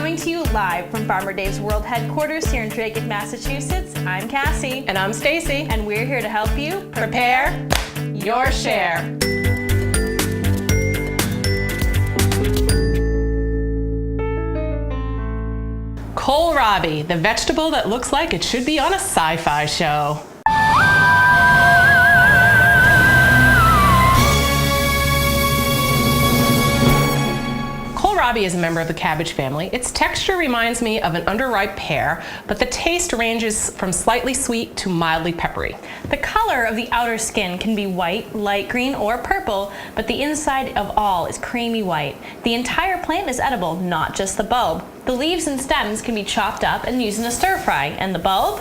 Coming to you live from Farmer Dave's World Headquarters here in Drake, Massachusetts, I'm Cassie. And I'm Stacy. And we're here to help you prepare your share. Kohlrabi, the vegetable that looks like it should be on a sci-fi show. Kohlrabi is a member of the cabbage family. Its texture reminds me of an underripe pear, but the taste ranges from slightly sweet to mildly peppery. The color of the outer skin can be white, light green, or purple, but the inside of all is creamy white. The entire plant is edible, not just the bulb. The leaves and stems can be chopped up and used in a stir fry, and the bulb?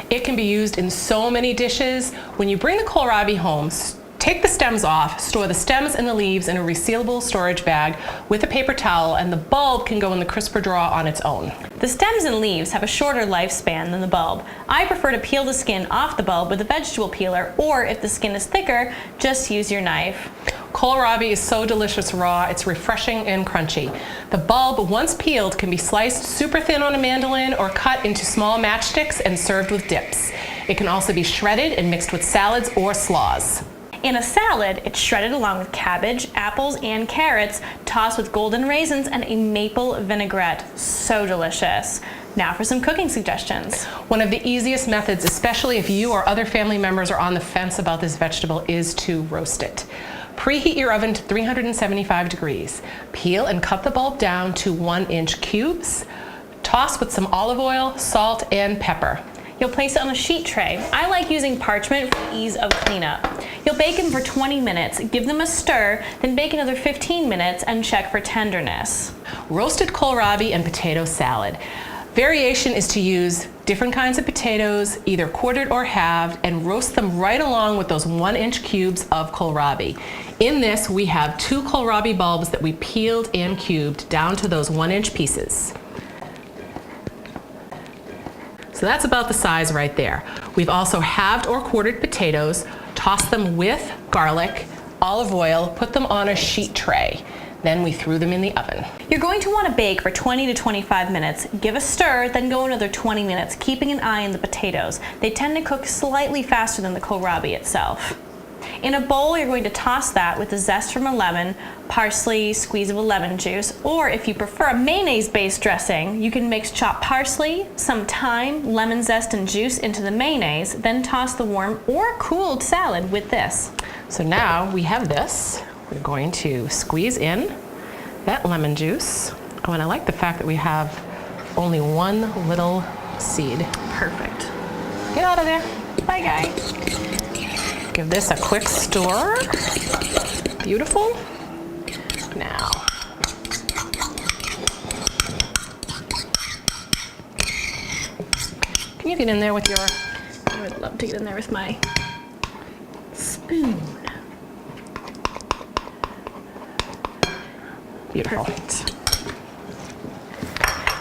It can be used in so many dishes. When you bring the kohlrabi home, take the stems off, store the stems and the leaves in a resealable storage bag with a paper towel, and the bulb can go in the crisper drawer on its own. The stems and leaves have a shorter lifespan than the bulb. I prefer to peel the skin off the bulb with a vegetable peeler, or if the skin is thicker, just use your knife. Kohlrabi is so delicious raw, it's refreshing and crunchy. The bulb, once peeled, can be sliced super thin on a mandolin or cut into small matchsticks and served with dips. It can also be shredded and mixed with salads or slaws. In a salad, it's shredded along with cabbage, apples, and carrots, tossed with golden raisins and a maple vinaigrette. So delicious. Now for some cooking suggestions. One of the easiest methods, especially if you or other family members are on the fence about this vegetable, is to roast it. Preheat your oven to 375 degrees. Peel and cut the bulb down to 1-inch cubes. Toss with some olive oil, salt, and pepper. You'll place it on a sheet tray. I like using parchment for ease of cleanup. You'll bake them for 20 minutes, give them a stir, then bake another 15 minutes and check for tenderness. Roasted kohlrabi and potato salad. Variation is to use different kinds of potatoes, either quartered or halved, and roast them right along with those 1-inch cubes of kohlrabi. In this, we have 2 kohlrabi bulbs that we peeled and cubed down to those 1-inch pieces. So that's about the size right there. We've also halved or quartered potatoes, tossed them with garlic, olive oil, put them on a sheet tray. Then we threw them in the oven. You're going to want to bake for 20 to 25 minutes. Give a stir, then go another 20 minutes, keeping an eye on the potatoes. They tend to cook slightly faster than the kohlrabi itself. In a bowl, you're going to toss that with the zest from a lemon, parsley, squeeze of a lemon juice, or if you prefer a mayonnaise-based dressing, you can mix chopped parsley, some thyme, lemon zest, and juice into the mayonnaise, then toss the warm or cooled salad with this. So now we have this. We're going to squeeze in that lemon juice. Oh, and I like the fact that we have only one little seed. Perfect. Get out of there. Bye, guys. Give this a quick stir. Beautiful. Now, can you get in there with your... I would love to get in there with my spoon. Beautiful. Perfect.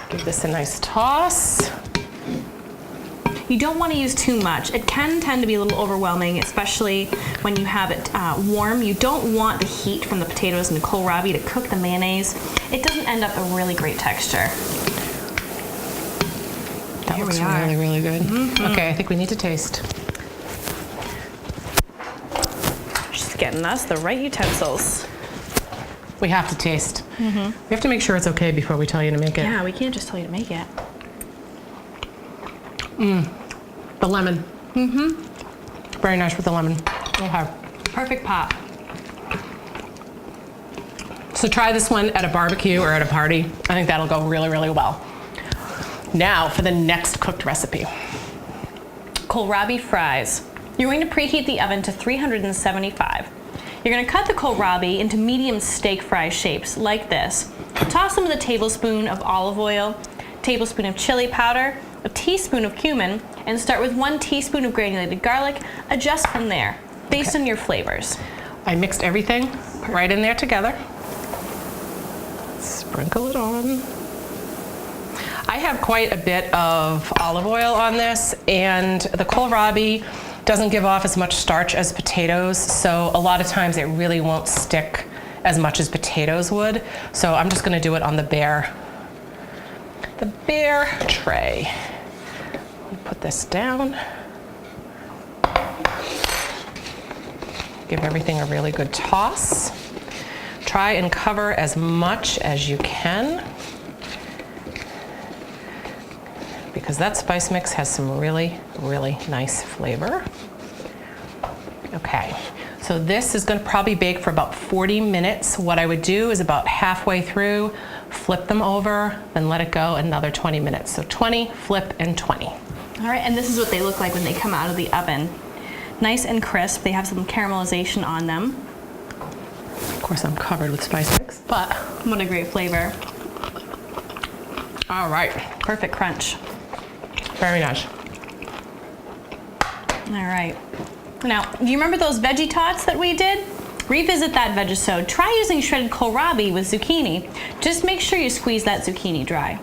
Give this a nice toss. You don't want to use too much. It can tend to be a little overwhelming, especially when you have it warm. You don't want the heat from the potatoes and the kohlrabi to cook the mayonnaise. It doesn't end up a really great texture. That looks really, really good. Mm-hmm. Okay, I think we need to taste. She's getting us the right utensils. We have to taste. Mm-hmm. We have to make sure it's okay before we tell you to make it. Yeah, we can't just tell you to make it. The lemon. Mm-hmm. Very nice with the lemon. Okay. Perfect pop. So try this one at a barbecue or at a party. I think that'll go really, really well. Now for the next cooked recipe. Kohlrabi fries. You're going to preheat the oven to 375. You're going to cut the kohlrabi into medium steak fry shapes like this. Toss them with a tablespoon of olive oil, tablespoon of chili powder, a teaspoon of cumin, and start with 1 teaspoon of granulated garlic. Adjust from there, based on your flavors. I mixed everything right in there together. Sprinkle it on. I have quite a bit of olive oil on this, and the kohlrabi doesn't give off as much starch as potatoes, so a lot of times it really won't stick as much as potatoes would. So I'm just gonna do it on the bare the bare tray. Put this down. Give everything a really good toss. Try and cover as much as you can, because that spice mix has some really, really nice flavor. Okay, so this is going to probably bake for about 40 minutes. What I would do is about halfway through, flip them over, then let it go another 20 minutes. So 20, flip, and 20. All right, and this is what they look like when they come out of the oven. Nice and crisp. They have some caramelization on them. Of course, I'm covered with spice mix, but what a great flavor. All right. Perfect crunch. Very nice. All right. Now, do you remember those veggie tots that we did? Revisit that VEGISODE. Try using shredded kohlrabi with zucchini. Just make sure you squeeze that zucchini dry.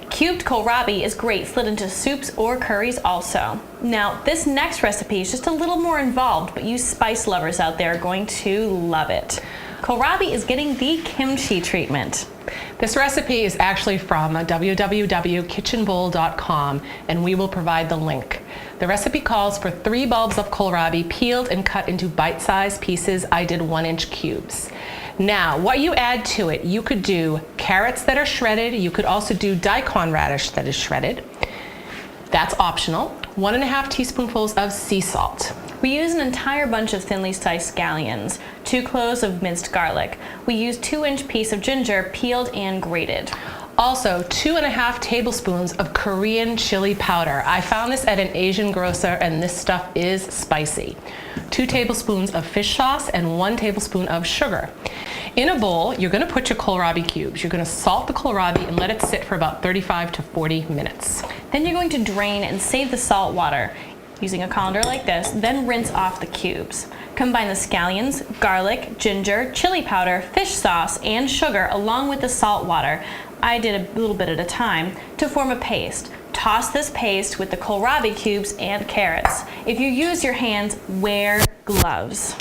Cubed kohlrabi is great slid into soups or curries also. Now, this next recipe is just a little more involved, but you spice lovers out there are going to love it. Kohlrabi is getting the kimchi treatment. This recipe is actually from www.kitchenbowl.com, and we will provide the link. The recipe calls for 3 bulbs of kohlrabi peeled and cut into bite-sized pieces. I did 1-inch cubes. Now, what you add to it, you could do carrots that are shredded. You could also do daikon radish that is shredded. That's optional. 1½ teaspoonfuls of sea salt. We use an entire bunch of thinly sliced scallions, 2 cloves of minced garlic. We use 2-inch piece of ginger, peeled and grated. Also, 2½ tablespoons of Korean chili powder. I found this at an Asian grocer, and this stuff is spicy. 2 tablespoons of fish sauce and 1 tablespoon of sugar. In a bowl, you're going to put your kohlrabi cubes. You're going to salt the kohlrabi and let it sit for about 35 to 40 minutes. Then you're going to drain and save the salt water using a colander like this, then rinse off the cubes. Combine the scallions, garlic, ginger, chili powder, fish sauce, and sugar along with the salt water. I did a little bit at a time to form a paste. Toss this paste with the kohlrabi cubes and carrots. If you use your hands, wear gloves.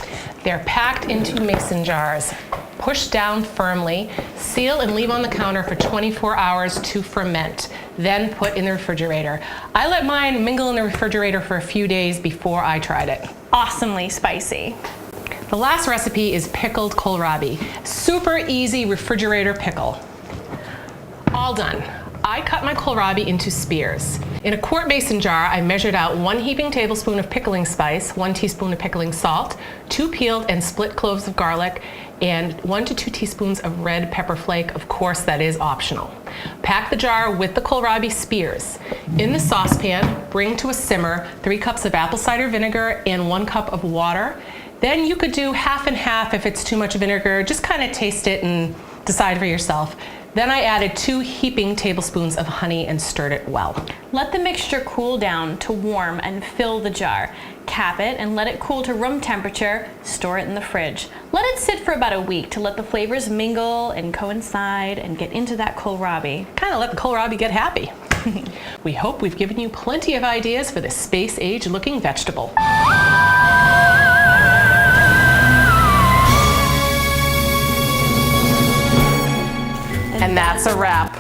They're packed into mason jars. Push down firmly, seal and leave on the counter for 24 hours to ferment, then put in the refrigerator. I let mine mingle in the refrigerator for a few days before I tried it. Awesomely spicy. The last recipe is pickled kohlrabi. Super easy refrigerator pickle. All done. I cut my kohlrabi into spears. In a quart mason jar, I measured out 1 heaping tablespoon of pickling spice, 1 teaspoon of pickling salt, 2 peeled and split cloves of garlic, and 1 to 2 teaspoons of red pepper flake. Of course, that is optional. Pack the jar with the kohlrabi spears. In the saucepan, bring to a simmer 3 cups of apple cider vinegar and 1 cup of water. Then you could do half and half if it's too much vinegar. Just kind of taste it and decide for yourself. Then I added 2 heaping tablespoons of honey and stirred it well. Let the mixture cool down to warm and fill the jar. Cap it and let it cool to room temperature. Store it in the fridge. Let it sit for about a week to let the flavors mingle and coincide and get into that kohlrabi. Kind of let the kohlrabi get happy. We hope we've given you plenty of ideas for this space-age looking vegetable. And that's a wrap.